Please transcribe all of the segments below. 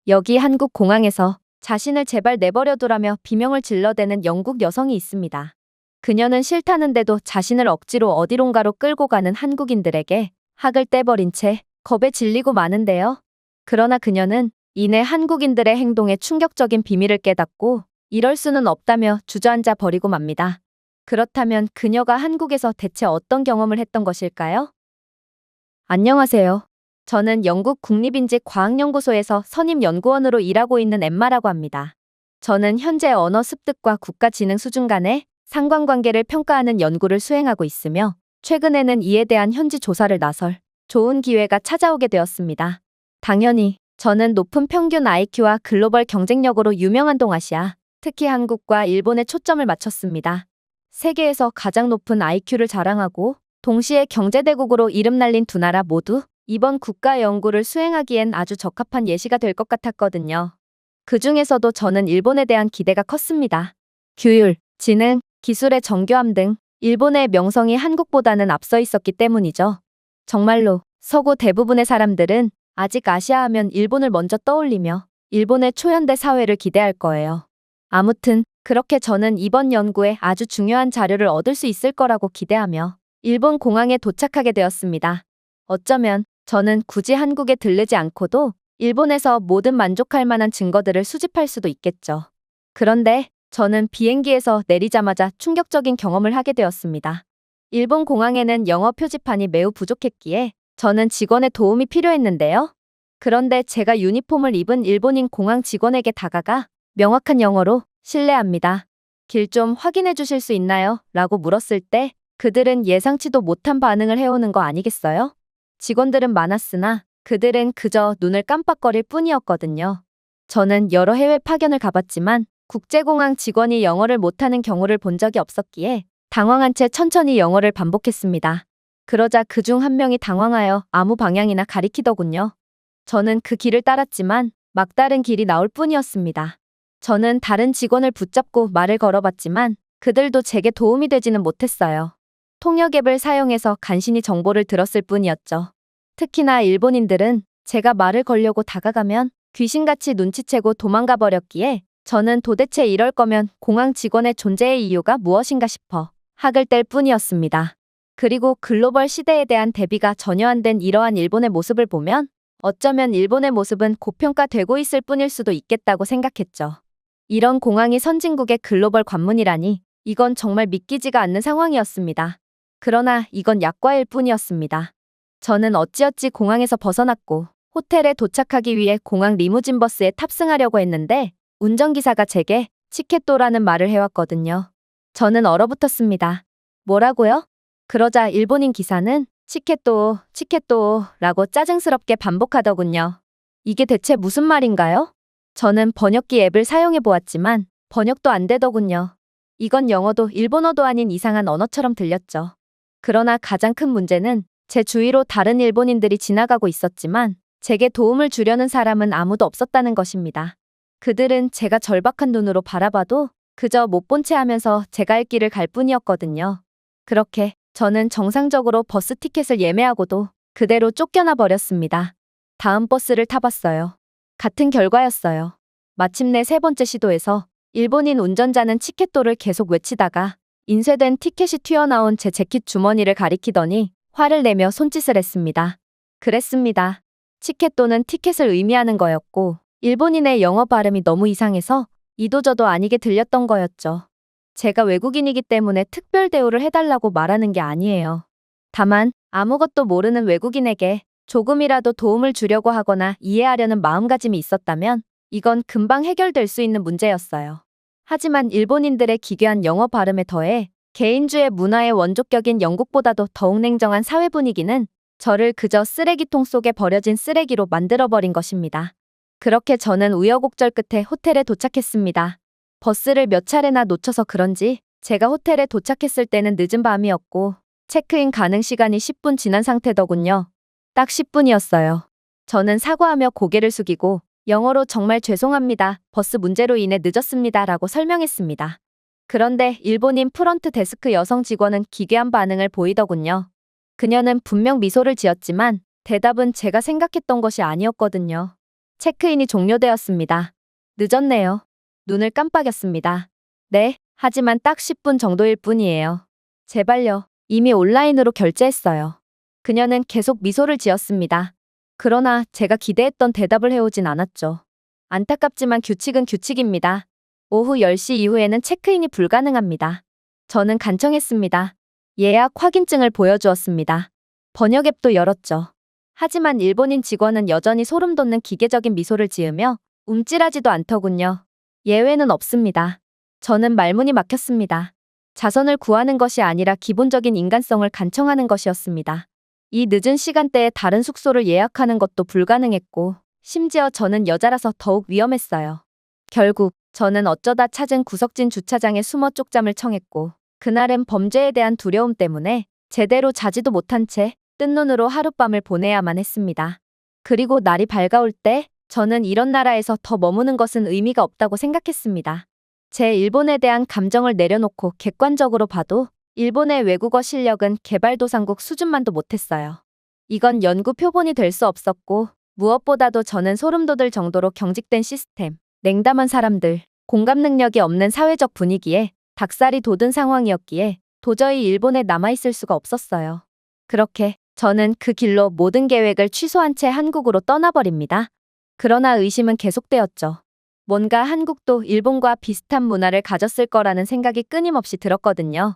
여기 한국 공항에서 자신을 제발 내버려두라며 비명을 질러대는 영국 여성이 있습니다. 그녀는 싫다는데도 자신을 억지로 어디론가로 끌고 가는 한국인들에게 학을 떼버린 채 겁에 질리고 마는데요. 그러나 그녀는 이내 한국인들의 행동에 충격적인 비밀을 깨닫고 이럴 수는 없다며 주저앉아 버리고 맙니다. 그렇다면 그녀가 한국에서 대체 어떤 경험을 했던 것일까요? 안녕하세요. 저는 영국 국립인지과학연구소에서 선임연구원으로 일하고 있는 엠마라고 합니다. 저는 현재 언어 습득과 국가 지능 수준 간의 상관관계를 평가하는 연구를 수행하고 있으며 최근에는 이에 대한 현지 조사를 나설 좋은 기회가 찾아오게 되었습니다. 당연히 저는 높은 평균 IQ와 글로벌 경쟁력으로 유명한 동아시아, 특히 한국과 일본에 초점을 맞췄습니다. 세계에서 가장 높은 IQ를 자랑하고 동시에 경제대국으로 이름 날린 두 나라 모두 이번 국가 연구를 수행하기엔 아주 적합한 예시가 될 것 같았거든요. 그 중에서도 저는 일본에 대한 기대가 컸습니다. 규율, 지능, 기술의 정교함 등 일본의 명성이 한국보다는 앞서 있었기 때문이죠. 정말로 서구 대부분의 사람들은 아직 아시아 하면 일본을 먼저 떠올리며 일본의 초현대 사회를 기대할 거예요. 아무튼 그렇게 저는 이번 연구에 아주 중요한 자료를 얻을 수 있을 거라고 기대하며 일본 공항에 도착하게 되었습니다. 어쩌면 저는 굳이 한국에 들르지 않고도 일본에서 모든 만족할 만한 증거들을 수집할 수도 있겠죠. 그런데 저는 비행기에서 내리자마자 충격적인 경험을 하게 되었습니다. 일본 공항에는 영어 표지판이 매우 부족했기에 저는 직원의 도움이 필요했는데요. 그런데 제가 유니폼을 입은 일본인 공항 직원에게 다가가 명확한 영어로 실례합니다. 길 좀 확인해 주실 수 있나요? 라고 물었을 때 그들은 예상치도 못한 반응을 해오는 거 아니겠어요? 직원들은 많았으나 그들은 그저 눈을 깜빡거릴 뿐이었거든요. 저는 여러 해외 파견을 가봤지만 국제공항 직원이 영어를 못하는 경우를 본 적이 없었기에 당황한 채 천천히 영어를 반복했습니다. 그러자 그중 한 명이 당황하여 아무 방향이나 가리키더군요. 저는 그 길을 따랐지만 막다른 길이 나올 뿐이었습니다. 저는 다른 직원을 붙잡고 말을 걸어봤지만 그들도 제게 도움이 되지는 못했어요. 통역 앱을 사용해서 간신히 정보를 들었을 뿐이었죠. 특히나 일본인들은 제가 말을 걸려고 다가가면 귀신같이 눈치채고 도망가 버렸기에 저는 도대체 이럴 거면 공항 직원의 존재의 이유가 무엇인가 싶어 학을 뗄 뿐이었습니다. 그리고 글로벌 시대에 대한 대비가 전혀 안 된 이러한 일본의 모습을 보면 어쩌면 일본의 모습은 고평가되고 있을 뿐일 수도 있겠다고 생각했죠. 이런 공항이 선진국의 글로벌 관문이라니 이건 정말 믿기지가 않는 상황이었습니다. 그러나 이건 약과일 뿐이었습니다. 저는 어찌어찌 공항에서 벗어났고 호텔에 도착하기 위해 공항 리무진 버스에 탑승하려고 했는데 운전기사가 제게 치켓도라는 말을 해왔거든요. 저는 얼어붙었습니다. 뭐라고요? 그러자 일본인 기사는 치켓도 라고 짜증스럽게 반복하더군요. 이게 대체 무슨 말인가요? 저는 번역기 앱을 사용해 보았지만 번역도 안 되더군요. 이건 영어도 일본어도 아닌 이상한 언어처럼 들렸죠. 그러나 가장 큰 문제는 제 주위로 다른 일본인들이 지나가고 있었지만 제게 도움을 주려는 사람은 아무도 없었다는 것입니다. 그들은 제가 절박한 눈으로 바라봐도 그저 못 본 채 하면서 제가 할 길을 갈 뿐이었거든요. 그렇게 저는 정상적으로 버스 티켓을 예매하고도 그대로 쫓겨나 버렸습니다. 다음 버스를 타봤어요. 같은 결과였어요. 마침내 세 번째 시도에서 일본인 운전자는 치켓도를 계속 외치다가 인쇄된 티켓이 튀어나온 제 재킷 주머니를 가리키더니 화를 내며 손짓을 했습니다. 그랬습니다. 치켓도는 티켓을 의미하는 거였고 일본인의 영어 발음이 너무 이상해서 이도저도 아니게 들렸던 거였죠. 제가 외국인이기 때문에 특별 대우를 해달라고 말하는 게 아니에요. 다만 아무것도 모르는 외국인에게 조금이라도 도움을 주려고 하거나 이해하려는 마음가짐이 있었다면 이건 금방 해결될 수 있는 문제였어요. 하지만 일본인들의 기괴한 영어 발음에 더해 개인주의 문화의 원조격인 영국보다도 더욱 냉정한 사회 분위기는 저를 그저 쓰레기통 속에 버려진 쓰레기로 만들어버린 것입니다. 그렇게 저는 우여곡절 끝에 호텔에 도착했습니다. 버스를 몇 차례나 놓쳐서 그런지 제가 호텔에 도착했을 때는 늦은 밤이었고 체크인 가능 시간이 10분 지난 상태더군요. 딱 10분이었어요. 저는 사과하며 고개를 숙이고 영어로 정말 죄송합니다. 버스 문제로 인해 늦었습니다. 라고 설명했습니다. 그런데 일본인 프런트 데스크 여성 직원은 기괴한 반응을 보이더군요. 그녀는 분명 미소를 지었지만 대답은 제가 생각했던 것이 아니었거든요. 체크인이 종료되었습니다. 늦었네요. 눈을 깜빡였습니다. 네, 하지만 딱 10분 정도일 뿐이에요. 제발요. 이미 온라인으로 결제했어요. 그녀는 계속 미소를 지었습니다. 그러나 제가 기대했던 대답을 해오진 않았죠. 안타깝지만 규칙은 규칙입니다. 오후 10시 이후에는 체크인이 불가능합니다. 저는 간청했습니다. 예약 확인증을 보여주었습니다. 번역 앱도 열었죠. 하지만 일본인 직원은 여전히 소름 돋는 기계적인 미소를 지으며 움찔하지도 않더군요. 예외는 없습니다. 저는 말문이 막혔습니다. 자선을 구하는 것이 아니라 기본적인 인간성을 간청하는 것이었습니다. 이 늦은 시간대에 다른 숙소를 예약하는 것도 불가능했고, 심지어 저는 여자라서 더욱 위험했어요. 결국 저는 어쩌다 찾은 구석진 주차장에 숨어 쪽잠을 청했고, 그날은 범죄에 대한 두려움 때문에 제대로 자지도 못한 채 뜬 눈으로 하룻밤을 보내야만 했습니다. 그리고 날이 밝아올 때 저는 이런 나라에서 더 머무는 것은 의미가 없다고 생각했습니다. 제 일본에 대한 감정을 내려놓고 객관적으로 봐도 일본의 외국어 실력은 개발도상국 수준만도 못했어요. 이건 연구 표본이 될 수 없었고, 무엇보다도 저는 소름 돋을 정도로 경직된 시스템, 냉담한 사람들, 공감 능력이 없는 사회적 분위기에 닭살이 돋은 상황이었기에 도저히 일본에 남아있을 수가 없었어요. 그렇게 저는 그 길로 모든 계획을 취소한 채 한국으로 떠나버립니다. 그러나 의심은 계속되었죠. 뭔가 한국도 일본과 비슷한 문화를 가졌을 거라는 생각이 끊임없이 들었거든요.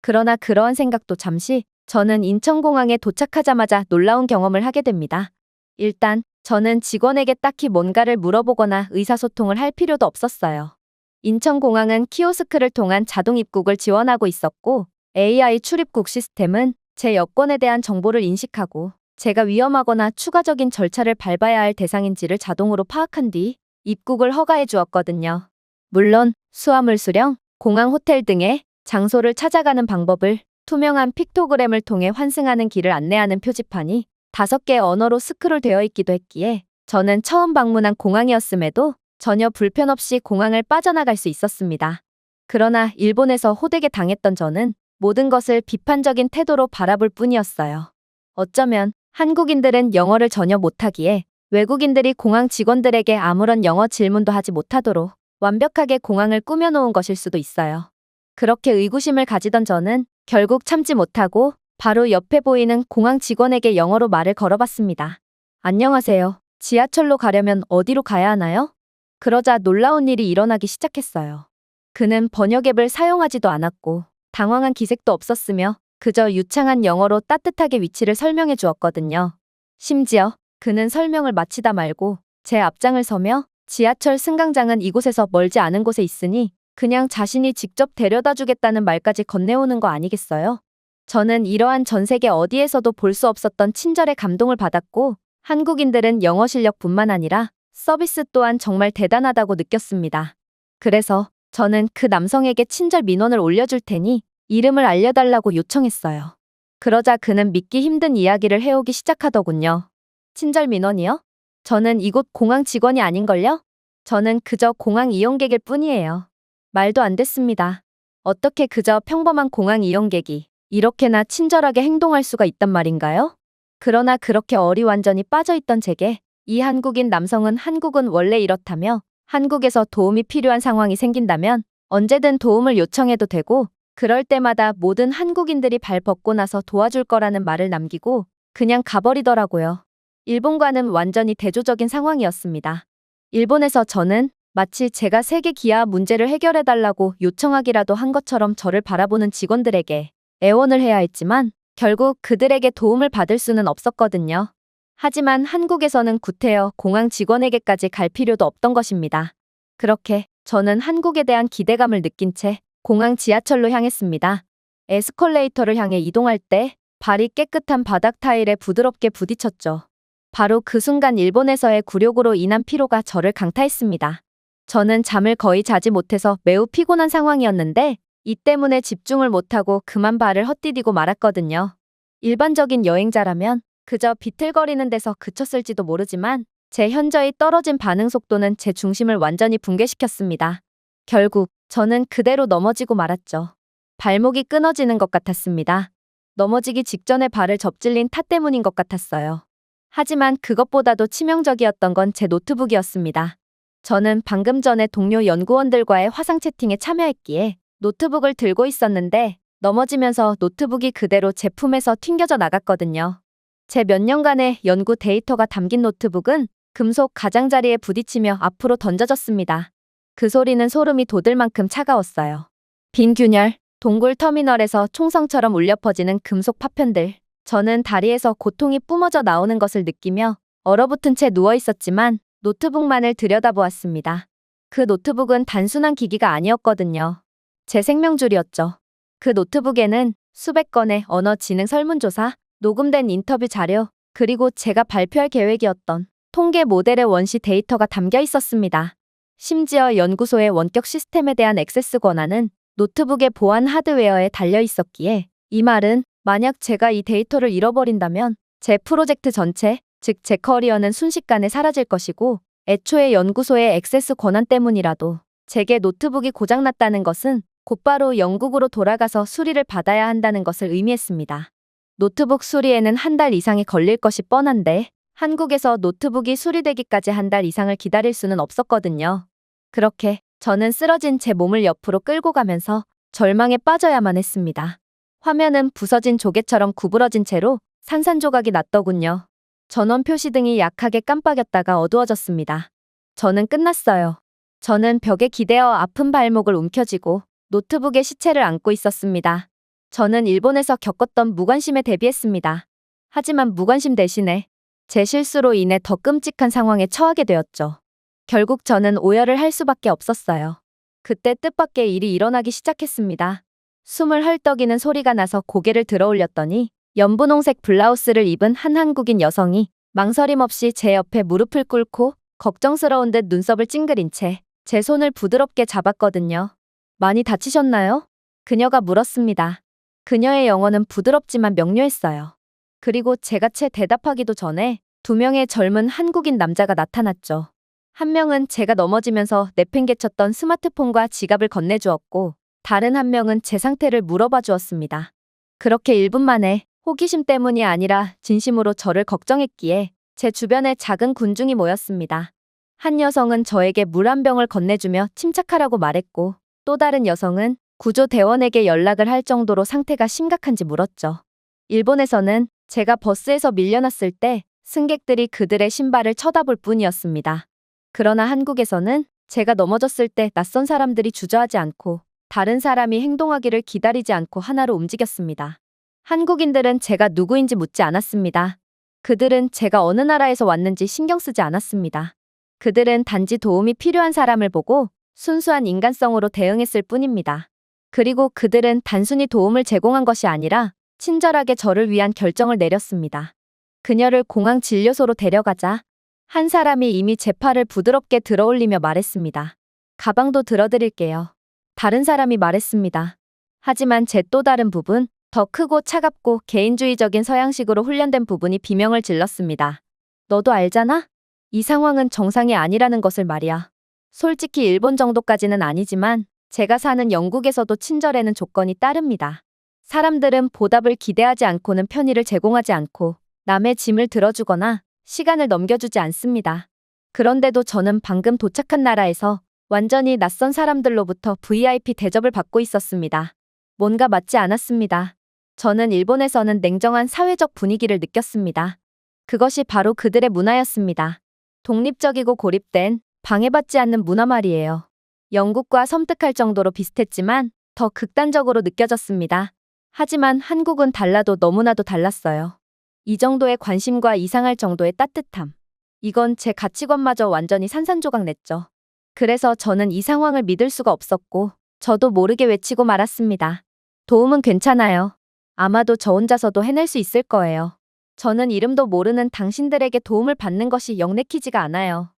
그러나 그러한 생각도 잠시, 저는 인천공항에 도착하자마자 놀라운 경험을 하게 됩니다. 일단 저는 직원에게 딱히 뭔가를 물어보거나 의사소통을 할 필요도 없었어요. 인천공항은 키오스크를 통한 자동 입국을 지원하고 있었고, AI 출입국 시스템은 제 여권에 대한 정보를 인식하고 제가 위험하거나 추가적인 절차를 밟아야 할 대상인지를 자동으로 파악한 뒤 입국을 허가해 주었거든요. 물론 수화물 수령, 공항 호텔 등의 장소를 찾아가는 방법을 투명한 픽토그램을 통해 환승하는 길을 안내하는 표지판이 5개 언어로 스크롤되어 있기도 했기에 저는 처음 방문한 공항이었음에도 전혀 불편 없이 공항을 빠져나갈 수 있었습니다. 그러나 일본에서 호되게 당했던 저는 모든 것을 비판적인 태도로 바라볼 뿐이었어요. 어쩌면 한국인들은 영어를 전혀 못하기에 외국인들이 공항 직원들에게 아무런 영어 질문도 하지 못하도록 완벽하게 공항을 꾸며놓은 것일 수도 있어요. 그렇게 의구심을 가지던 저는 결국 참지 못하고 바로 옆에 보이는 공항 직원에게 영어로 말을 걸어봤습니다. 안녕하세요. 지하철로 가려면 어디로 가야 하나요? 그러자 놀라운 일이 일어나기 시작했어요. 그는 번역 앱을 사용하지도 않았고 당황한 기색도 없었으며 그저 유창한 영어로 따뜻하게 위치를 설명해 주었거든요. 심지어 그는 설명을 마치다 말고 제 앞장을 서며 지하철 승강장은 이곳에서 멀지 않은 곳에 있으니 그냥 자신이 직접 데려다 주겠다는 말까지 건네오는 거 아니겠어요? 저는 이러한 전 세계 어디에서도 볼 수 없었던 친절에 감동을 받았고 한국인들은 영어 실력뿐만 아니라 서비스 또한 정말 대단하다고 느꼈습니다. 그래서 저는 그 남성에게 친절 민원을 올려줄 테니 이름을 알려달라고 요청했어요. 그러자 그는 믿기 힘든 이야기를 해오기 시작하더군요. 친절 민원이요? 저는 이곳 공항 직원이 아닌걸요? 저는 그저 공항 이용객일 뿐이에요. 말도 안 됐습니다. 어떻게 그저 평범한 공항 이용객이 이렇게나 친절하게 행동할 수가 있단 말인가요? 그러나 그렇게 어리완전히 빠져있던 제게 이 한국인 남성은 한국은 원래 이렇다며 한국에서 도움이 필요한 상황이 생긴다면 언제든 도움을 요청해도 되고 그럴 때마다 모든 한국인들이 발 벗고 나서 도와줄 거라는 말을 남기고 그냥 가버리더라고요. 일본과는 완전히 대조적인 상황이었습니다. 일본에서 저는 마치 제가 세계 기아 문제를 해결해달라고 요청하기라도 한 것처럼 저를 바라보는 직원들에게 애원을 해야 했지만 결국 그들에게 도움을 받을 수는 없었거든요. 하지만 한국에서는 구태여 공항 직원에게까지 갈 필요도 없던 것입니다. 그렇게 저는 한국에 대한 기대감을 느낀 채 공항 지하철로 향했습니다. 에스컬레이터를 향해 이동할 때 발이 깨끗한 바닥 타일에 부드럽게 부딪혔죠. 바로 그 순간 일본에서의 굴욕으로 인한 피로가 저를 강타했습니다. 저는 잠을 거의 자지 못해서 매우 피곤한 상황이었는데 이 때문에 집중을 못하고 그만 발을 헛디디고 말았거든요. 일반적인 여행자라면 그저 비틀거리는 데서 그쳤을지도 모르지만 제 현저히 떨어진 반응 속도는 제 중심을 완전히 붕괴시켰습니다. 결국 저는 그대로 넘어지고 말았죠. 발목이 끊어지는 것 같았습니다. 넘어지기 직전에 발을 접질린 탓 때문인 것 같았어요. 하지만 그것보다도 치명적이었던 건 제 노트북이었습니다. 저는 방금 전에 동료 연구원들과의 화상 채팅에 참여했기에 노트북을 들고 있었는데 넘어지면서 노트북이 그대로 제품에서 튕겨져 나갔거든요. 제 몇 년간의 연구 데이터가 담긴 노트북은 금속 가장자리에 부딪히며 앞으로 던져졌습니다. 그 소리는 소름이 돋을 만큼 차가웠어요. 빈 균열, 동굴 터미널에서 총성처럼 울려 퍼지는 금속 파편들. 저는 다리에서 고통이 뿜어져 나오는 것을 느끼며 얼어붙은 채 누워 있었지만 노트북만을 들여다보았습니다. 그 노트북은 단순한 기기가 아니었거든요. 제 생명줄이었죠. 그 노트북에는 수백 건의 언어 지능 설문조사, 녹음된 인터뷰 자료, 그리고 제가 발표할 계획이었던 통계 모델의 원시 데이터가 담겨 있었습니다. 심지어 연구소의 원격 시스템에 대한 액세스 권한은 노트북의 보안 하드웨어에 달려 있었기에 이 말은 만약 제가 이 데이터를 잃어버린다면 제 프로젝트 전체, 즉 제 커리어는 순식간에 사라질 것이고 애초에 연구소의 액세스 권한 때문이라도 제게 노트북이 고장났다는 것은 곧바로 영국으로 돌아가서 수리를 받아야 한다는 것을 의미했습니다. 노트북 수리에는 한 달 이상이 걸릴 것이 뻔한데 한국에서 노트북이 수리되기까지 한 달 이상을 기다릴 수는 없었거든요. 그렇게 저는 쓰러진 제 몸을 옆으로 끌고 가면서 절망에 빠져야만 했습니다. 화면은 부서진 조개처럼 구부러진 채로 산산조각이 났더군요. 전원 표시등이 약하게 깜빡였다가 어두워졌습니다. 저는 끝났어요. 저는 벽에 기대어 아픈 발목을 움켜쥐고 노트북의 시체를 안고 있었습니다. 저는 일본에서 겪었던 무관심에 대비했습니다. 하지만 무관심 대신에 제 실수로 인해 더 끔찍한 상황에 처하게 되었죠. 결국 저는 오열을 할 수밖에 없었어요. 그때 뜻밖의 일이 일어나기 시작했습니다. 숨을 헐떡이는 소리가 나서 고개를 들어 올렸더니 연분홍색 블라우스를 입은 한 한국인 여성이 망설임 없이 제 옆에 무릎을 꿇고 걱정스러운 듯 눈썹을 찡그린 채 제 손을 부드럽게 잡았거든요. 많이 다치셨나요? 그녀가 물었습니다. 그녀의 영어는 부드럽지만 명료했어요. 그리고 제가 채 대답하기도 전에 두 명의 젊은 한국인 남자가 나타났죠. 한 명은 제가 넘어지면서 내팽개쳤던 스마트폰과 지갑을 건네주었고 다른 한 명은 제 상태를 물어봐 주었습니다. 그렇게 1분 만에 호기심 때문이 아니라 진심으로 저를 걱정했기에 제 주변에 작은 군중이 모였습니다. 한 여성은 저에게 물 한 병을 건네주며 침착하라고 말했고 또 다른 여성은 구조대원에게 연락을 할 정도로 상태가 심각한지 물었죠. 일본에서는 제가 버스에서 밀려났을 때 승객들이 그들의 신발을 쳐다볼 뿐이었습니다. 그러나 한국에서는 제가 넘어졌을 때 낯선 사람들이 주저하지 않고 다른 사람이 행동하기를 기다리지 않고 하나로 움직였습니다. 한국인들은 제가 누구인지 묻지 않았습니다. 그들은 제가 어느 나라에서 왔는지 신경 쓰지 않았습니다. 그들은 단지 도움이 필요한 사람을 보고 순수한 인간성으로 대응했을 뿐입니다. 그리고 그들은 단순히 도움을 제공한 것이 아니라 친절하게 저를 위한 결정을 내렸습니다. 그녀를 공항 진료소로 데려가자 한 사람이 이미 제 팔을 부드럽게 들어올리며 말했습니다. 가방도 들어드릴게요. 다른 사람이 말했습니다. 하지만 제 또 다른 부분, 더 크고 차갑고 개인주의적인 서양식으로 훈련된 부분이 비명을 질렀습니다. 너도 알잖아? 이 상황은 정상이 아니라는 것을 말이야. 솔직히 일본 정도까지는 아니지만 제가 사는 영국에서도 친절에는 조건이 따릅니다. 사람들은 보답을 기대하지 않고는 편의를 제공하지 않고 남의 짐을 들어주거나 시간을 넘겨주지 않습니다. 그런데도 저는 방금 도착한 나라에서 완전히 낯선 사람들로부터 VIP 대접을 받고 있었습니다. 뭔가 맞지 않았습니다. 저는 일본에서는 냉정한 사회적 분위기를 느꼈습니다. 그것이 바로 그들의 문화였습니다. 독립적이고 고립된, 방해받지 않는 문화 말이에요. 영국과 섬뜩할 정도로 비슷했지만 더 극단적으로 느껴졌습니다. 하지만 한국은 달라도 너무나도 달랐어요. 이 정도의 관심과 이상할 정도의 따뜻함. 이건 제 가치관마저 완전히 산산조각 냈죠. 그래서 저는 이 상황을 믿을 수가 없었고 저도 모르게 외치고 말았습니다. 도움은 괜찮아요. 아마도 저 혼자서도 해낼 수 있을 거예요. 저는 이름도 모르는 당신들에게 도움을 받는 것이 영 내키지가 않아요.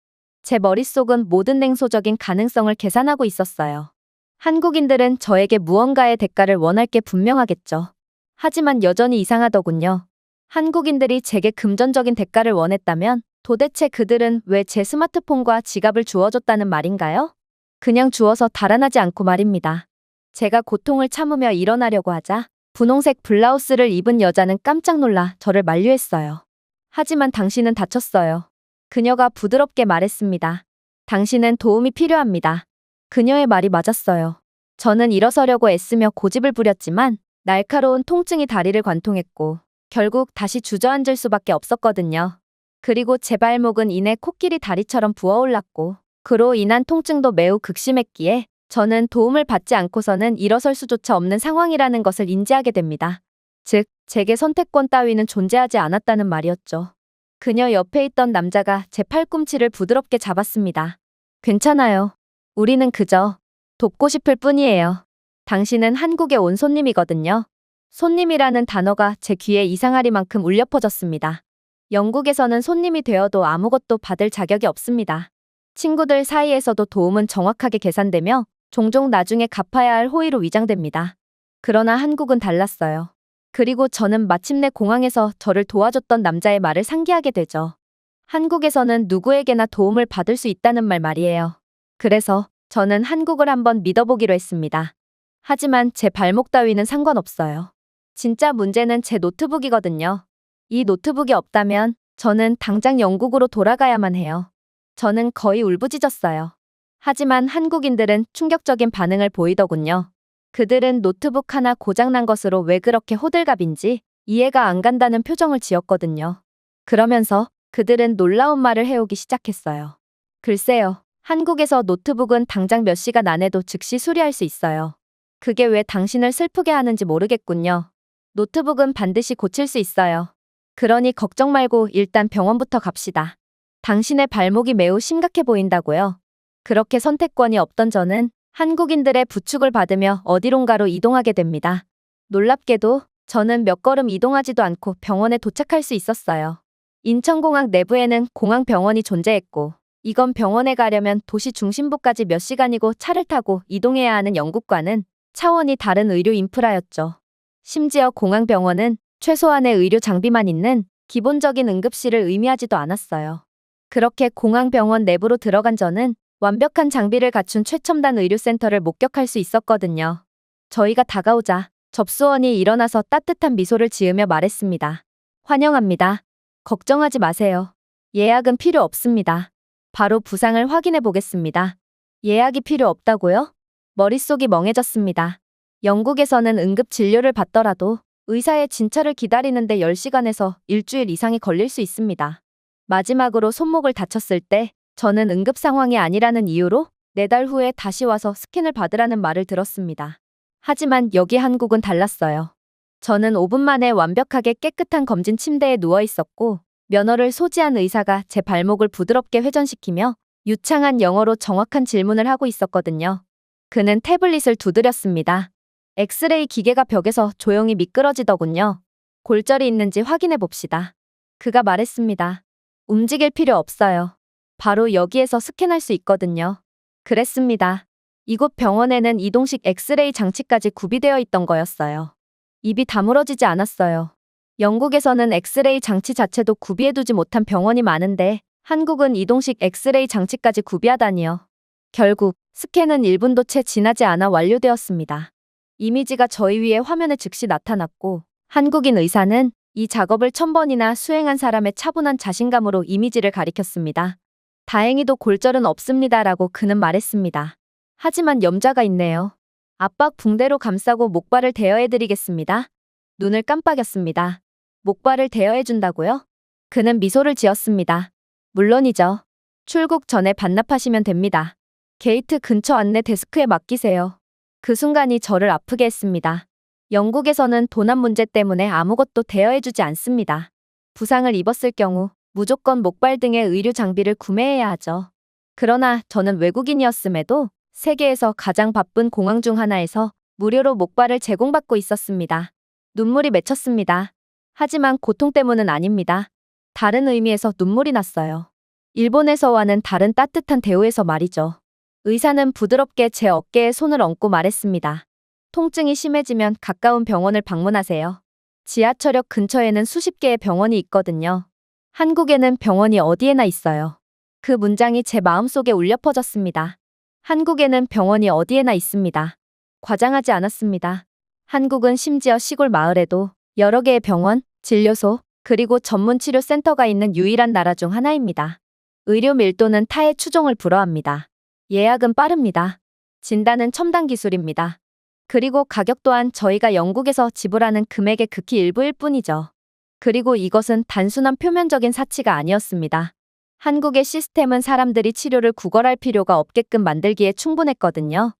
제 머릿속은 모든 냉소적인 가능성을 계산하고 있었어요. 한국인들은 저에게 무언가의 대가를 원할 게 분명하겠죠. 하지만 여전히 이상하더군요. 한국인들이 제게 금전적인 대가를 원했다면 도대체 그들은 왜 제 스마트폰과 지갑을 주워줬다는 말인가요? 그냥 주워서 달아나지 않고 말입니다. 제가 고통을 참으며 일어나려고 하자 분홍색 블라우스를 입은 여자는 깜짝 놀라 저를 만류했어요. 하지만 당신은 다쳤어요. 그녀가 부드럽게 말했습니다. 당신은 도움이 필요합니다. 그녀의 말이 맞았어요. 저는 일어서려고 애쓰며 고집을 부렸지만 날카로운 통증이 다리를 관통했고 결국 다시 주저앉을 수밖에 없었거든요. 그리고 제 발목은 이내 코끼리 다리처럼 부어올랐고 그로 인한 통증도 매우 극심했기에 저는 도움을 받지 않고서는 일어설 수조차 없는 상황이라는 것을 인지하게 됩니다. 즉, 제게 선택권 따위는 존재하지 않았다는 말이었죠. 그녀 옆에 있던 남자가 제 팔꿈치를 부드럽게 잡았습니다. 괜찮아요. 우리는 그저 돕고 싶을 뿐이에요. 당신은 한국에 온 손님이거든요. 손님이라는 단어가 제 귀에 이상하리만큼 울려 퍼졌습니다. 영국에서는 손님이 되어도 아무것도 받을 자격이 없습니다. 친구들 사이에서도 도움은 정확하게 계산되며 종종 나중에 갚아야 할 호의로 위장됩니다. 그러나 한국은 달랐어요. 그리고 저는 마침내 공항에서 저를 도와줬던 남자의 말을 상기하게 되죠. 한국에서는 누구에게나 도움을 받을 수 있다는 말이에요. 그래서 저는 한국을 한번 믿어보기로 했습니다. 하지만 제 발목 따위는 상관없어요. 진짜 문제는 제 노트북이거든요. 이 노트북이 없다면 저는 당장 영국으로 돌아가야만 해요. 저는 거의 울부짖었어요. 하지만 한국인들은 충격적인 반응을 보이더군요. 그들은 노트북 하나 고장난 것으로 왜 그렇게 호들갑인지 이해가 안 간다는 표정을 지었거든요. 그러면서 그들은 놀라운 말을 해오기 시작했어요. 글쎄요, 한국에서 노트북은 당장 몇 시간 안에도 즉시 수리할 수 있어요. 그게 왜 당신을 슬프게 하는지 모르겠군요. 노트북은 반드시 고칠 수 있어요. 그러니 걱정 말고 일단 병원부터 갑시다. 당신의 발목이 매우 심각해 보인다고요? 그렇게 선택권이 없던 저는 한국인들의 부축을 받으며 어디론가로 이동하게 됩니다. 놀랍게도 저는 몇 걸음 이동하지도 않고 병원에 도착할 수 있었어요. 인천공항 내부에는 공항병원이 존재했고 이건 병원에 가려면 도시 중심부까지 몇 시간이고 차를 타고 이동해야 하는 영국과는 차원이 다른 의료 인프라였죠. 심지어 공항병원은 최소한의 의료 장비만 있는 기본적인 응급실을 의미하지도 않았어요. 그렇게 공항병원 내부로 들어간 저는 완벽한 장비를 갖춘 최첨단 의료센터를 목격할 수 있었거든요. 저희가 다가오자 접수원이 일어나서 따뜻한 미소를 지으며 말했습니다. 환영합니다. 걱정하지 마세요. 예약은 필요 없습니다. 바로 부상을 확인해 보겠습니다. 예약이 필요 없다고요? 머릿속이 멍해졌습니다. 영국에서는 응급 진료를 받더라도 의사의 진찰을 기다리는데 10시간에서 일주일 이상이 걸릴 수 있습니다. 마지막으로 손목을 다쳤을 때 저는 응급 상황이 아니라는 이유로 4달 후에 다시 와서 스캔을 받으라는 말을 들었습니다. 하지만 여기 한국은 달랐어요. 저는 5분 만에 완벽하게 깨끗한 검진 침대에 누워 있었고 면허를 소지한 의사가 제 발목을 부드럽게 회전시키며 유창한 영어로 정확한 질문을 하고 있었거든요. 그는 태블릿을 두드렸습니다. 엑스레이 기계가 벽에서 조용히 미끄러지더군요. 골절이 있는지 확인해 봅시다. 그가 말했습니다. 움직일 필요 없어요. 바로 여기에서 스캔할 수 있거든요. 그랬습니다. 이곳 병원에는 이동식 엑스레이 장치까지 구비되어 있던 거였어요. 입이 다물어지지 않았어요. 영국에서는 엑스레이 장치 자체도 구비해두지 못한 병원이 많은데 한국은 이동식 엑스레이 장치까지 구비하다니요. 결국 스캔은 1분도 채 지나지 않아 완료되었습니다. 이미지가 저희 위에 화면에 즉시 나타났고 한국인 의사는 이 작업을 1000번이나 수행한 사람의 차분한 자신감으로 이미지를 가리켰습니다. 다행히도 골절은 없습니다라고 그는 말했습니다. 하지만 염좌가 있네요. 압박 붕대로 감싸고 목발을 대여해드리겠습니다. 눈을 깜빡였습니다. 목발을 대여해준다고요? 그는 미소를 지었습니다. 물론이죠. 출국 전에 반납하시면 됩니다. 게이트 근처 안내 데스크에 맡기세요. 그 순간이 저를 아프게 했습니다. 영국에서는 도난 문제 때문에 아무것도 대여해주지 않습니다. 부상을 입었을 경우 무조건 목발 등의 의료 장비를 구매해야 하죠. 그러나 저는 외국인이었음에도 세계에서 가장 바쁜 공항 중 하나에서 무료로 목발을 제공받고 있었습니다. 눈물이 맺혔습니다. 하지만 고통 때문은 아닙니다. 다른 의미에서 눈물이 났어요. 일본에서와는 다른 따뜻한 대우에서 말이죠. 의사는 부드럽게 제 어깨에 손을 얹고 말했습니다. 통증이 심해지면 가까운 병원을 방문하세요. 지하철역 근처에는 수십 개의 병원이 있거든요. 한국에는 병원이 어디에나 있어요. 그 문장이 제 마음속에 울려 퍼졌습니다. 한국에는 병원이 어디에나 있습니다. 과장하지 않았습니다. 한국은 심지어 시골 마을에도 여러 개의 병원, 진료소, 그리고 전문 치료 센터가 있는 유일한 나라 중 하나입니다. 의료 밀도는 타의 추종을 불허합니다. 예약은 빠릅니다. 진단은 첨단 기술입니다. 그리고 가격 또한 저희가 영국에서 지불하는 금액의 극히 일부일 뿐이죠. 그리고 이것은 단순한 표면적인 사치가 아니었습니다. 한국의 시스템은 사람들이 치료를 구걸할 필요가 없게끔 만들기에 충분했거든요.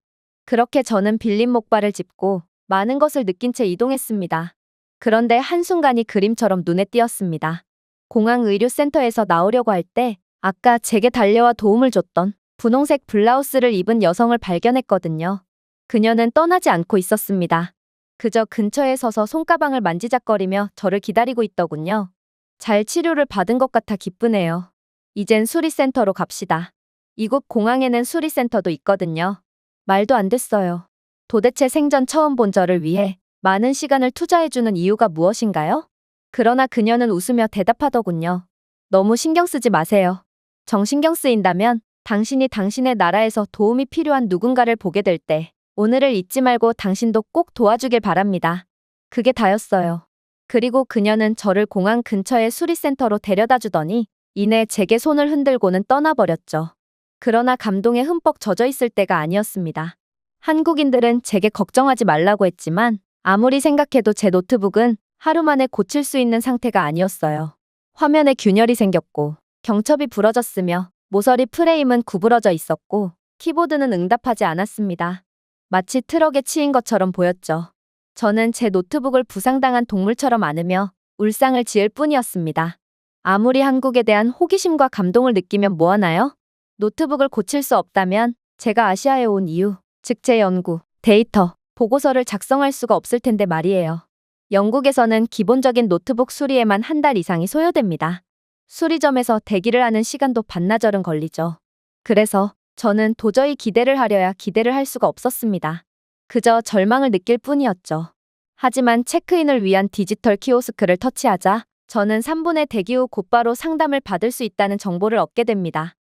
그렇게 저는 빌린 목발을 짚고 많은 것을 느낀 채 이동했습니다. 그런데 한순간이 그림처럼 눈에 띄었습니다. 공항 의료센터에서 나오려고 할 때 아까 제게 달려와 도움을 줬던 분홍색 블라우스를 입은 여성을 발견했거든요. 그녀는 떠나지 않고 있었습니다. 그저 근처에 서서 손가방을 만지작거리며 저를 기다리고 있더군요. 잘 치료를 받은 것 같아 기쁘네요. 이젠 수리센터로 갑시다. 이곳 공항에는 수리센터도 있거든요. 말도 안 됐어요. 도대체 생전 처음 본 저를 위해 많은 시간을 투자해주는 이유가 무엇인가요? 그러나 그녀는 웃으며 대답하더군요. 너무 신경 쓰지 마세요. 정 신경 쓰인다면 당신이 당신의 나라에서 도움이 필요한 누군가를 보게 될 때 오늘을 잊지 말고 당신도 꼭 도와주길 바랍니다. 그게 다였어요. 그리고 그녀는 저를 공항 근처의 수리센터로 데려다 주더니 이내 제게 손을 흔들고는 떠나버렸죠. 그러나 감동에 흠뻑 젖어 있을 때가 아니었습니다. 한국인들은 제게 걱정하지 말라고 했지만 아무리 생각해도 제 노트북은 하루 만에 고칠 수 있는 상태가 아니었어요. 화면에 균열이 생겼고 경첩이 부러졌으며 모서리 프레임은 구부러져 있었고 키보드는 응답하지 않았습니다. 마치 트럭에 치인 것처럼 보였죠. 저는 제 노트북을 부상당한 동물처럼 안으며 울상을 지을 뿐이었습니다. 아무리 한국에 대한 호기심과 감동을 느끼면 뭐하나요? 노트북을 고칠 수 없다면 제가 아시아에 온 이유, 즉 제 연구, 데이터, 보고서를 작성할 수가 없을 텐데 말이에요. 영국에서는 기본적인 노트북 수리에만 한 달 이상이 소요됩니다. 수리점에서 대기를 하는 시간도 반나절은 걸리죠. 그래서 저는 도저히 기대를 하려야 기대를 할 수가 없었습니다. 그저 절망을 느낄 뿐이었죠. 하지만 체크인을 위한 디지털 키오스크를 터치하자 저는 3분의 대기 후 곧바로 상담을 받을 수 있다는 정보를 얻게 됩니다.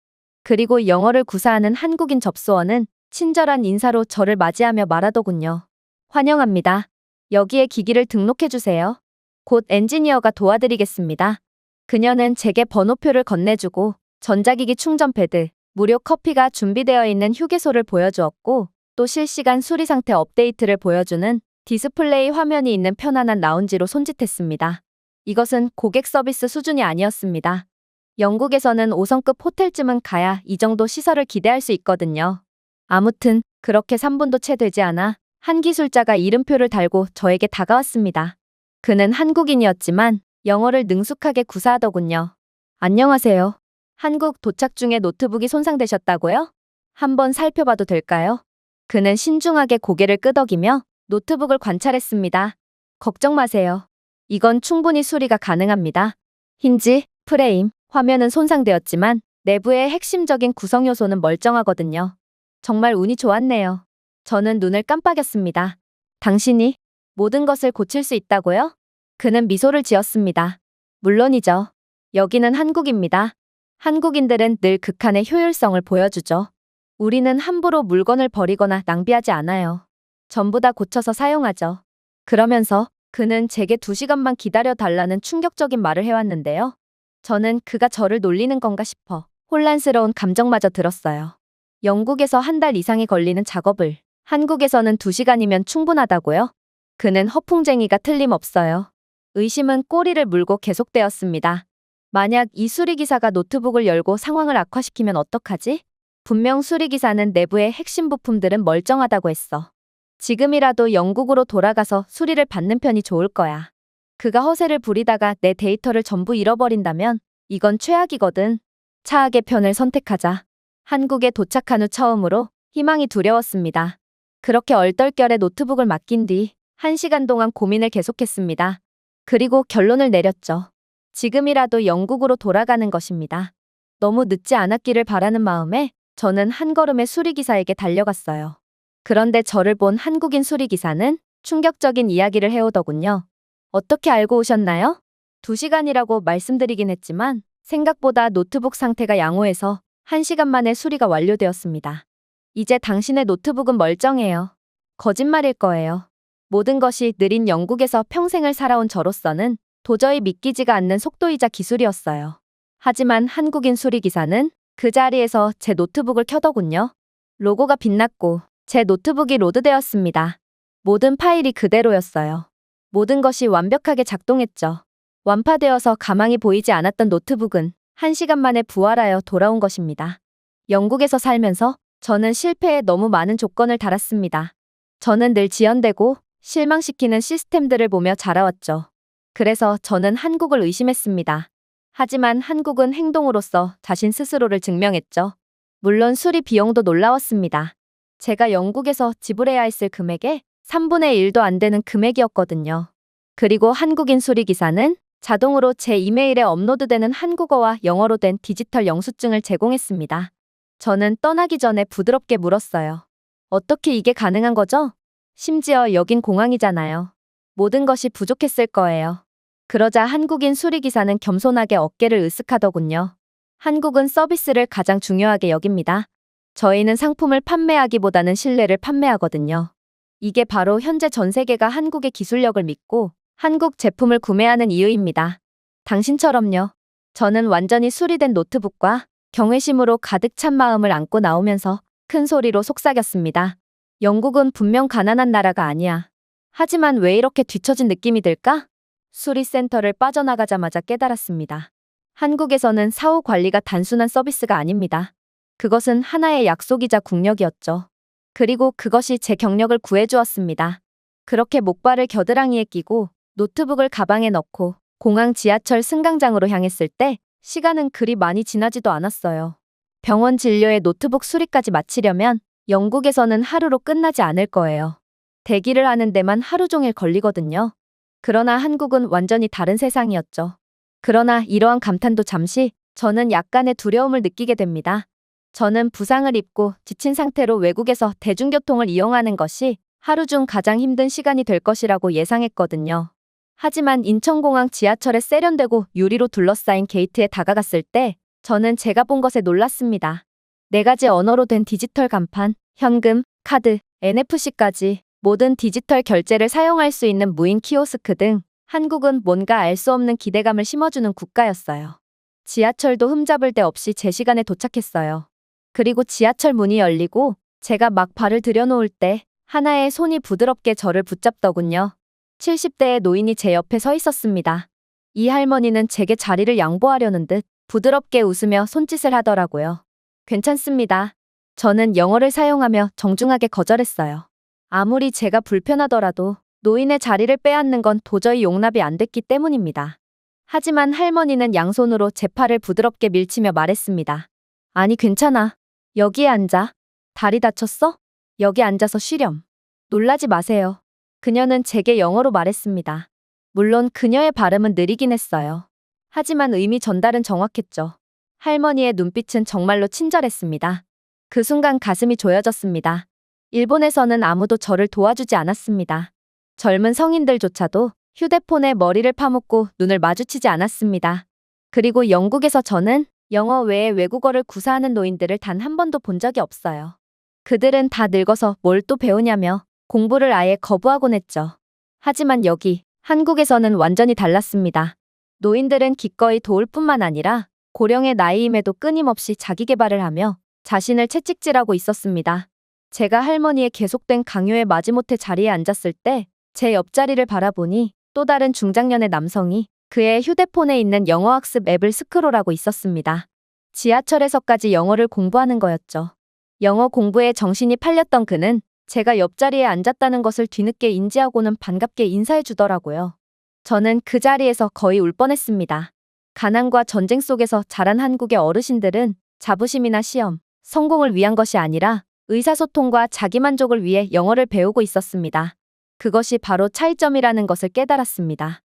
그리고 영어를 구사하는 한국인 접수원은 친절한 인사로 저를 맞이하며 말하더군요. 환영합니다. 여기에 기기를 등록해주세요. 곧 엔지니어가 도와드리겠습니다. 그녀는 제게 번호표를 건네주고 전자기기 충전 패드, 무료 커피가 준비되어 있는 휴게소를 보여주었고 또 실시간 수리 상태 업데이트를 보여주는 디스플레이 화면이 있는 편안한 라운지로 손짓했습니다. 이것은 고객 서비스 수준이 아니었습니다. 영국에서는 5성급 호텔쯤은 가야 이 정도 시설을 기대할 수 있거든요. 아무튼 그렇게 3분도 채 되지 않아 한 기술자가 이름표를 달고 저에게 다가왔습니다. 그는 한국인이었지만 영어를 능숙하게 구사하더군요. 안녕하세요. 한국 도착 중에 노트북이 손상되셨다고요? 한번 살펴봐도 될까요? 그는 신중하게 고개를 끄덕이며 노트북을 관찰했습니다. 걱정 마세요. 이건 충분히 수리가 가능합니다. 힌지, 프레임, 화면은 손상되었지만 내부의 핵심적인 구성 요소는 멀쩡하거든요. 정말 운이 좋았네요. 저는 눈을 깜빡였습니다. 당신이 모든 것을 고칠 수 있다고요? 그는 미소를 지었습니다. 물론이죠. 여기는 한국입니다. 한국인들은 늘 극한의 효율성을 보여주죠. 우리는 함부로 물건을 버리거나 낭비하지 않아요. 전부 다 고쳐서 사용하죠. 그러면서 그는 제게 2시간만 기다려달라는 충격적인 말을 해왔는데요. 저는 그가 저를 놀리는 건가 싶어 혼란스러운 감정마저 들었어요. 영국에서 한 달 이상이 걸리는 작업을 한국에서는 2시간이면 충분하다고요? 그는 허풍쟁이가 틀림없어요. 의심은 꼬리를 물고 계속되었습니다. 만약 이 수리기사가 노트북을 열고 상황을 악화시키면 어떡하지? 분명 수리기사는 내부의 핵심 부품들은 멀쩡하다고 했어. 지금이라도 영국으로 돌아가서 수리를 받는 편이 좋을 거야. 그가 허세를 부리다가 내 데이터를 전부 잃어버린다면 이건 최악이거든. 차악의 편을 선택하자. 한국에 도착한 후 처음으로 희망이 두려웠습니다. 그렇게 얼떨결에 노트북을 맡긴 뒤 1시간 동안 고민을 계속했습니다. 그리고 결론을 내렸죠. 지금이라도 영국으로 돌아가는 것입니다. 너무 늦지 않았기를 바라는 마음에 저는 한 걸음에 수리기사에게 달려갔어요. 그런데 저를 본 한국인 수리기사는 충격적인 이야기를 해오더군요. 어떻게 알고 오셨나요? 2시간이라고 말씀드리긴 했지만 생각보다 노트북 상태가 양호해서 1시간 만에 수리가 완료되었습니다. 이제 당신의 노트북은 멀쩡해요. 거짓말일 거예요. 모든 것이 느린 영국에서 평생을 살아온 저로서는 도저히 믿기지가 않는 속도이자 기술이었어요. 하지만 한국인 수리기사는 그 자리에서 제 노트북을 켜더군요. 로고가 빛났고 제 노트북이 로드되었습니다. 모든 파일이 그대로였어요. 모든 것이 완벽하게 작동했죠. 완파되어서 가망이 보이지 않았던 노트북은 1시간 만에 부활하여 돌아온 것입니다. 영국에서 살면서 저는 실패에 너무 많은 조건을 달았습니다. 저는 늘 지연되고 실망시키는 시스템들을 보며 자라왔죠. 그래서 저는 한국을 의심했습니다. 하지만 한국은 행동으로써 자신 스스로를 증명했죠. 물론 수리 비용도 놀라웠습니다. 제가 영국에서 지불해야 했을 금액의 3분의 1도 안 되는 금액이었거든요. 그리고 한국인 수리기사는 자동으로 제 이메일에 업로드되는 한국어와 영어로 된 디지털 영수증을 제공했습니다. 저는 떠나기 전에 부드럽게 물었어요. 어떻게 이게 가능한 거죠? 심지어 여긴 공항이잖아요. 모든 것이 부족했을 거예요. 그러자 한국인 수리기사는 겸손하게 어깨를 으쓱하더군요. 한국은 서비스를 가장 중요하게 여깁니다. 저희는 상품을 판매하기보다는 신뢰를 판매하거든요. 이게 바로 현재 전 세계가 한국의 기술력을 믿고 한국 제품을 구매하는 이유입니다. 당신처럼요. 저는 완전히 수리된 노트북과 경외심으로 가득 찬 마음을 안고 나오면서 큰 소리로 속삭였습니다. 영국은 분명 가난한 나라가 아니야. 하지만 왜 이렇게 뒤처진 느낌이 들까? 수리센터를 빠져나가자마자 깨달았습니다. 한국에서는 사후 관리가 단순한 서비스가 아닙니다. 그것은 하나의 약속이자 국력이었죠. 그리고 그것이 제 경력을 구해주었습니다. 그렇게 목발을 겨드랑이에 끼고 노트북을 가방에 넣고 공항 지하철 승강장으로 향했을 때 시간은 그리 많이 지나지도 않았어요. 병원 진료에 노트북 수리까지 마치려면 영국에서는 하루로 끝나지 않을 거예요. 대기를 하는 데만 하루 종일 걸리거든요. 그러나 한국은 완전히 다른 세상이었죠. 그러나 이러한 감탄도 잠시 저는 약간의 두려움을 느끼게 됩니다. 저는 부상을 입고 지친 상태로 외국에서 대중교통을 이용하는 것이 하루 중 가장 힘든 시간이 될 것이라고 예상했거든요. 하지만 인천공항 지하철에 세련되고 유리로 둘러싸인 게이트에 다가갔을 때 저는 제가 본 것에 놀랐습니다. 4가지 언어로 된 디지털 간판, 현금, 카드, NFC까지 모든 디지털 결제를 사용할 수 있는 무인 키오스크 등 한국은 뭔가 알 수 없는 기대감을 심어주는 국가였어요. 지하철도 흠잡을 데 없이 제 시간에 도착했어요. 그리고 지하철 문이 열리고 제가 막 발을 들여놓을 때 하나의 손이 부드럽게 저를 붙잡더군요. 70대의 노인이 제 옆에 서 있었습니다. 이 할머니는 제게 자리를 양보하려는 듯 부드럽게 웃으며 손짓을 하더라고요. 괜찮습니다. 저는 영어를 사용하며 정중하게 거절했어요. 아무리 제가 불편하더라도 노인의 자리를 빼앗는 건 도저히 용납이 안 됐기 때문입니다. 하지만 할머니는 양손으로 제 팔을 부드럽게 밀치며 말했습니다. 아니 괜찮아. 여기에 앉아. 다리 다쳤어? 여기 앉아서 쉬렴. 놀라지 마세요. 그녀는 제게 영어로 말했습니다. 물론 그녀의 발음은 느리긴 했어요. 하지만 의미 전달은 정확했죠. 할머니의 눈빛은 정말로 친절했습니다. 그 순간 가슴이 조여졌습니다. 일본에서는 아무도 저를 도와주지 않았습니다. 젊은 성인들조차도 휴대폰에 머리를 파묻고 눈을 마주치지 않았습니다. 그리고 영국에서 저는 영어 외에 외국어를 구사하는 노인들을 단 한 번도 본 적이 없어요. 그들은 다 늙어서 뭘 또 배우냐며 공부를 아예 거부하곤 했죠. 하지만 여기 한국에서는 완전히 달랐습니다. 노인들은 기꺼이 도울 뿐만 아니라 고령의 나이임에도 끊임없이 자기 개발을 하며 자신을 채찍질하고 있었습니다. 제가 할머니의 계속된 강요에 마지못해 자리에 앉았을 때 제 옆자리를 바라보니 또 다른 중장년의 남성이 그의 휴대폰에 있는 영어학습 앱을 스크롤하고 있었습니다. 지하철에서까지 영어를 공부하는 거였죠. 영어 공부에 정신이 팔렸던 그는 제가 옆자리에 앉았다는 것을 뒤늦게 인지하고는 반갑게 인사해 주더라고요. 저는 그 자리에서 거의 울 뻔했습니다. 가난과 전쟁 속에서 자란 한국의 어르신들은 자부심이나 시험, 성공을 위한 것이 아니라 의사소통과 자기만족을 위해 영어를 배우고 있었습니다. 그것이 바로 차이점이라는 것을 깨달았습니다.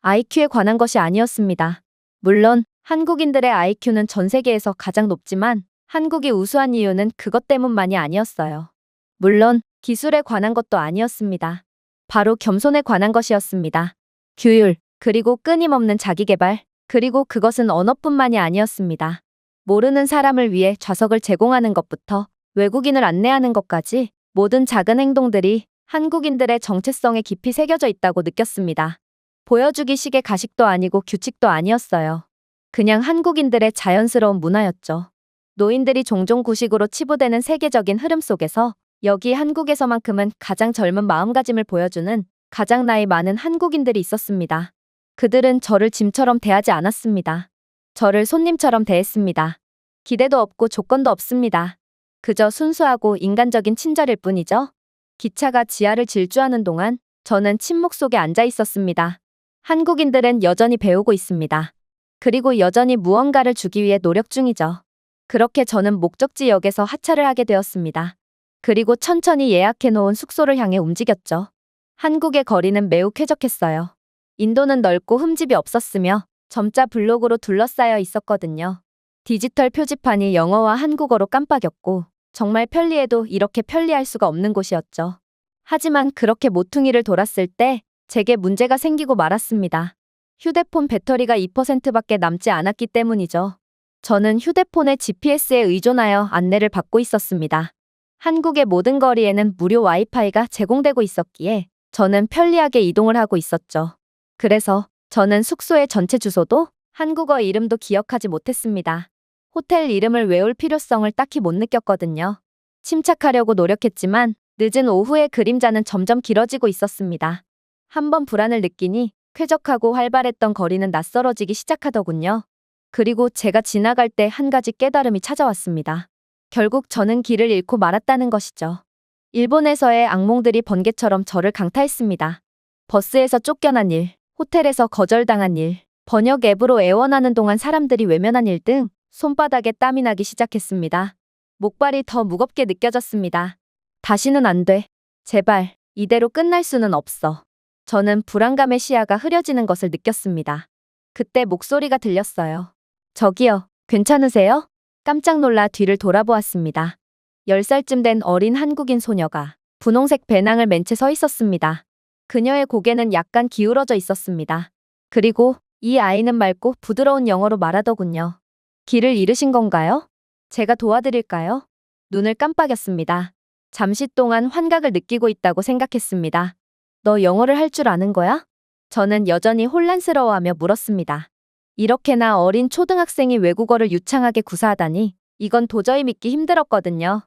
IQ에 관한 것이 아니었습니다. 물론 한국인들의 IQ는 전 세계에서 가장 높지만 한국이 우수한 이유는 그것 때문만이 아니었어요. 물론 기술에 관한 것도 아니었습니다. 바로 겸손에 관한 것이었습니다. 규율, 그리고 끊임없는 자기개발, 그리고 그것은 언어뿐만이 아니었습니다. 모르는 사람을 위해 좌석을 제공하는 것부터 외국인을 안내하는 것까지 모든 작은 행동들이 한국인들의 정체성에 깊이 새겨져 있다고 느꼈습니다. 보여주기식의 가식도 아니고 규칙도 아니었어요. 그냥 한국인들의 자연스러운 문화였죠. 노인들이 종종 구식으로 치부되는 세계적인 흐름 속에서 여기 한국에서만큼은 가장 젊은 마음가짐을 보여주는 가장 나이 많은 한국인들이 있었습니다. 그들은 저를 짐처럼 대하지 않았습니다. 저를 손님처럼 대했습니다. 기대도 없고 조건도 없습니다. 그저 순수하고 인간적인 친절일 뿐이죠. 기차가 지하를 질주하는 동안 저는 침묵 속에 앉아 있었습니다. 한국인들은 여전히 배우고 있습니다. 그리고 여전히 무언가를 주기 위해 노력 중이죠. 그렇게 저는 목적지 역에서 하차를 하게 되었습니다. 그리고 천천히 예약해 놓은 숙소를 향해 움직였죠. 한국의 거리는 매우 쾌적했어요. 인도는 넓고 흠집이 없었으며 점자 블록으로 둘러싸여 있었거든요. 디지털 표지판이 영어와 한국어로 깜빡였고 정말 편리해도 이렇게 편리할 수가 없는 곳이었죠. 하지만 그렇게 모퉁이를 돌았을 때 제게 문제가 생기고 말았습니다. 휴대폰 배터리가 2%밖에 남지 않았기 때문이죠. 저는 휴대폰의 GPS에 의존하여 안내를 받고 있었습니다. 한국의 모든 거리에는 무료 와이파이가 제공되고 있었기에 저는 편리하게 이동을 하고 있었죠. 그래서 저는 숙소의 전체 주소도 한국어 이름도 기억하지 못했습니다. 호텔 이름을 외울 필요성을 딱히 못 느꼈거든요. 침착하려고 노력했지만 늦은 오후의 그림자는 점점 길어지고 있었습니다. 한번 불안을 느끼니 쾌적하고 활발했던 거리는 낯설어지기 시작하더군요. 그리고 제가 지나갈 때 한 가지 깨달음이 찾아왔습니다. 결국 저는 길을 잃고 말았다는 것이죠. 일본에서의 악몽들이 번개처럼 저를 강타했습니다. 버스에서 쫓겨난 일, 호텔에서 거절당한 일, 번역 앱으로 애원하는 동안 사람들이 외면한 일 등 손바닥에 땀이 나기 시작했습니다. 목발이 더 무겁게 느껴졌습니다. 다시는 안 돼. 제발, 이대로 끝날 수는 없어. 저는 불안감의 시야가 흐려지는 것을 느꼈습니다. 그때 목소리가 들렸어요. 저기요, 괜찮으세요? 깜짝 놀라 뒤를 돌아보았습니다. 10살쯤 된 어린 한국인 소녀가 분홍색 배낭을 맨 채 서 있었습니다. 그녀의 고개는 약간 기울어져 있었습니다. 그리고 이 아이는 맑고 부드러운 영어로 말하더군요. 길을 잃으신 건가요? 제가 도와드릴까요? 눈을 깜빡였습니다. 잠시 동안 환각을 느끼고 있다고 생각했습니다. 너 영어를 할 줄 아는 거야? 저는 여전히 혼란스러워하며 물었습니다. 이렇게나 어린 초등학생이 외국어를 유창하게 구사하다니 이건 도저히 믿기 힘들었거든요.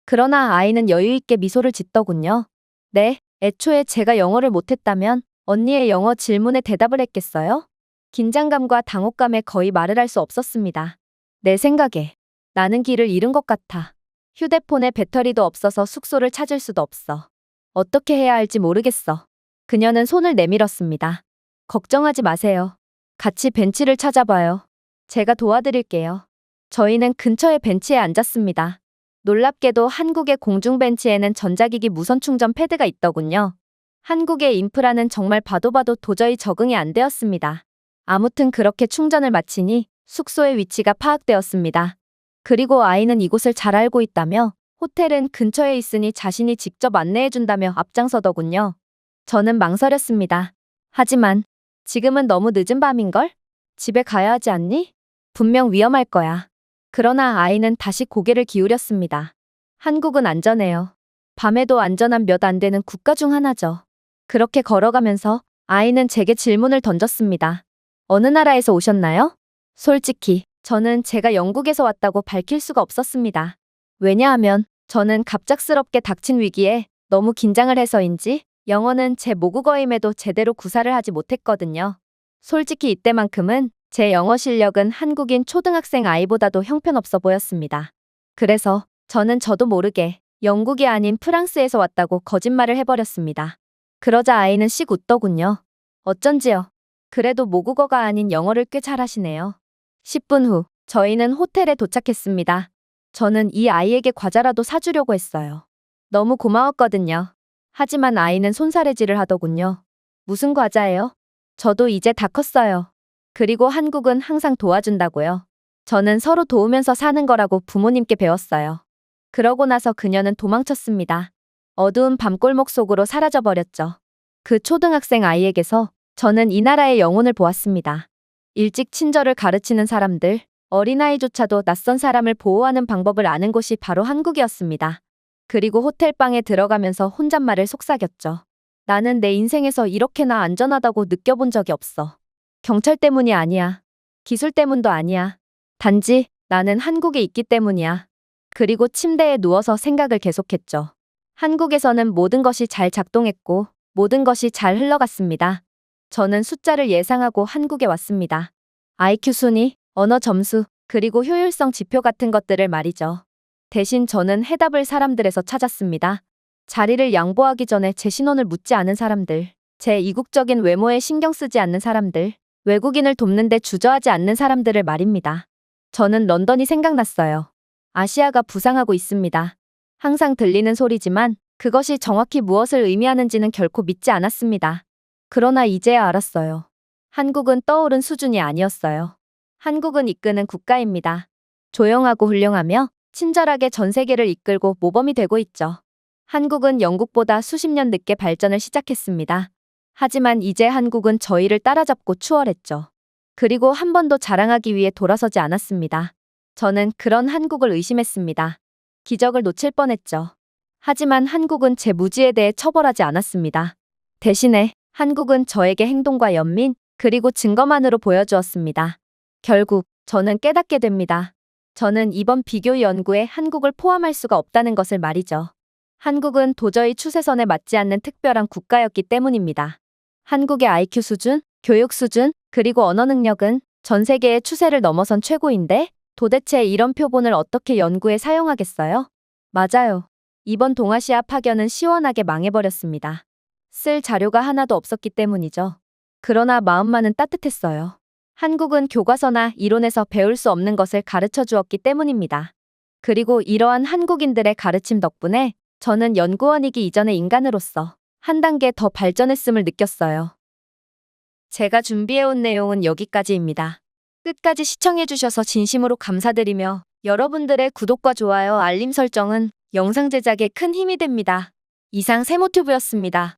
그러나 아이는 여유있게 미소를 짓더군요. 네, 애초에 제가 영어를 못했다면 언니의 영어 질문에 대답을 했겠어요? 긴장감과 당혹감에 거의 말을 할 수 없었습니다. 내 생각에 나는 길을 잃은 것 같아. 휴대폰에 배터리도 없어서 숙소를 찾을 수도 없어. 어떻게 해야 할지 모르겠어. 그녀는 손을 내밀었습니다. 걱정하지 마세요. 같이 벤치를 찾아봐요. 제가 도와드릴게요. 저희는 근처의 벤치에 앉았습니다. 놀랍게도 한국의 공중벤치에는 전자기기 무선 충전 패드가 있더군요. 한국의 인프라는 정말 봐도 도저히 적응이 안 되었습니다. 아무튼 그렇게 충전을 마치니 숙소의 위치가 파악되었습니다. 그리고 아이는 이곳을 잘 알고 있다며 호텔은 근처에 있으니 자신이 직접 안내해준다며 앞장서더군요. 저는 망설였습니다. 하지만 지금은 너무 늦은 밤인걸? 집에 가야 하지 않니? 분명 위험할 거야. 그러나 아이는 다시 고개를 기울였습니다. 한국은 안전해요. 밤에도 안전한 몇 안 되는 국가 중 하나죠. 그렇게 걸어가면서 아이는 제게 질문을 던졌습니다. 어느 나라에서 오셨나요? 솔직히 저는 제가 영국에서 왔다고 밝힐 수가 없었습니다. 왜냐하면 저는 갑작스럽게 닥친 위기에 너무 긴장을 해서인지 영어는 제 모국어임에도 제대로 구사를 하지 못했거든요. 솔직히 이때만큼은 제 영어 실력은 한국인 초등학생 아이보다도 형편없어 보였습니다. 그래서 저는 저도 모르게 영국이 아닌 프랑스에서 왔다고 거짓말을 해버렸습니다. 그러자 아이는 씩 웃더군요. 어쩐지요. 그래도 모국어가 아닌 영어를 꽤 잘하시네요. 10분 후 저희는 호텔에 도착했습니다. 저는 이 아이에게 과자라도 사주려고 했어요. 너무 고마웠거든요. 하지만 아이는 손사래질을 하더군요. 무슨 과자예요? 저도 이제 다 컸어요. 그리고 한국은 항상 도와준다고요. 저는 서로 도우면서 사는 거라고 부모님께 배웠어요. 그러고 나서 그녀는 도망쳤습니다. 어두운 밤골목 속으로 사라져버렸죠. 그 초등학생 아이에게서 저는 이 나라의 영혼을 보았습니다. 일찍 친절을 가르치는 사람들, 어린아이조차도 낯선 사람을 보호하는 방법을 아는 곳이 바로 한국이었습니다. 그리고 호텔방에 들어가면서 혼잣말을 속삭였죠. 나는 내 인생에서 이렇게나 안전하다고 느껴본 적이 없어. 경찰 때문이 아니야. 기술 때문도 아니야. 단지 나는 한국에 있기 때문이야. 그리고 침대에 누워서 생각을 계속했죠. 한국에서는 모든 것이 잘 작동했고 모든 것이 잘 흘러갔습니다. 저는 숫자를 예상하고 한국에 왔습니다. IQ 순위, 언어 점수, 그리고 효율성 지표 같은 것들을 말이죠. 대신 저는 해답을 사람들에서 찾았습니다. 자리를 양보하기 전에 제 신원을 묻지 않은 사람들, 제 이국적인 외모에 신경 쓰지 않는 사람들, 외국인을 돕는데 주저하지 않는 사람들을 말입니다. 저는 런던이 생각났어요. 아시아가 부상하고 있습니다. 항상 들리는 소리지만 그것이 정확히 무엇을 의미하는지는 결코 믿지 않았습니다. 그러나 이제야 알았어요. 한국은 떠오른 수준이 아니었어요. 한국은 이끄는 국가입니다. 조용하고 훌륭하며 친절하게 전 세계를 이끌고 모범이 되고 있죠. 한국은 영국보다 수십 년 늦게 발전을 시작했습니다. 하지만 이제 한국은 저희를 따라잡고 추월했죠. 그리고 한 번도 자랑하기 위해 돌아서지 않았습니다. 저는 그런 한국을 의심했습니다. 기적을 놓칠 뻔했죠. 하지만 한국은 제 무지에 대해 처벌하지 않았습니다. 대신에 한국은 저에게 행동과 연민, 그리고 증거만으로 보여주었습니다. 결국 저는 깨닫게 됩니다. 저는 이번 비교 연구에 한국을 포함할 수가 없다는 것을 말이죠. 한국은 도저히 추세선에 맞지 않는 특별한 국가였기 때문입니다. 한국의 IQ 수준, 교육 수준, 그리고 언어 능력은 전 세계의 추세를 넘어선 최고인데 도대체 이런 표본을 어떻게 연구에 사용하겠어요? 맞아요. 이번 동아시아 파견은 시원하게 망해버렸습니다. 쓸 자료가 하나도 없었기 때문이죠. 그러나 마음만은 따뜻했어요. 한국은 교과서나 이론에서 배울 수 없는 것을 가르쳐 주었기 때문입니다. 그리고 이러한 한국인들의 가르침 덕분에 저는 연구원이기 이전의 인간으로서 한 단계 더 발전했음을 느꼈어요. 제가 준비해온 내용은 여기까지입니다. 끝까지 시청해주셔서 진심으로 감사드리며 여러분들의 구독과 좋아요, 알림 설정은 영상 제작에 큰 힘이 됩니다. 이상 세모튜브였습니다.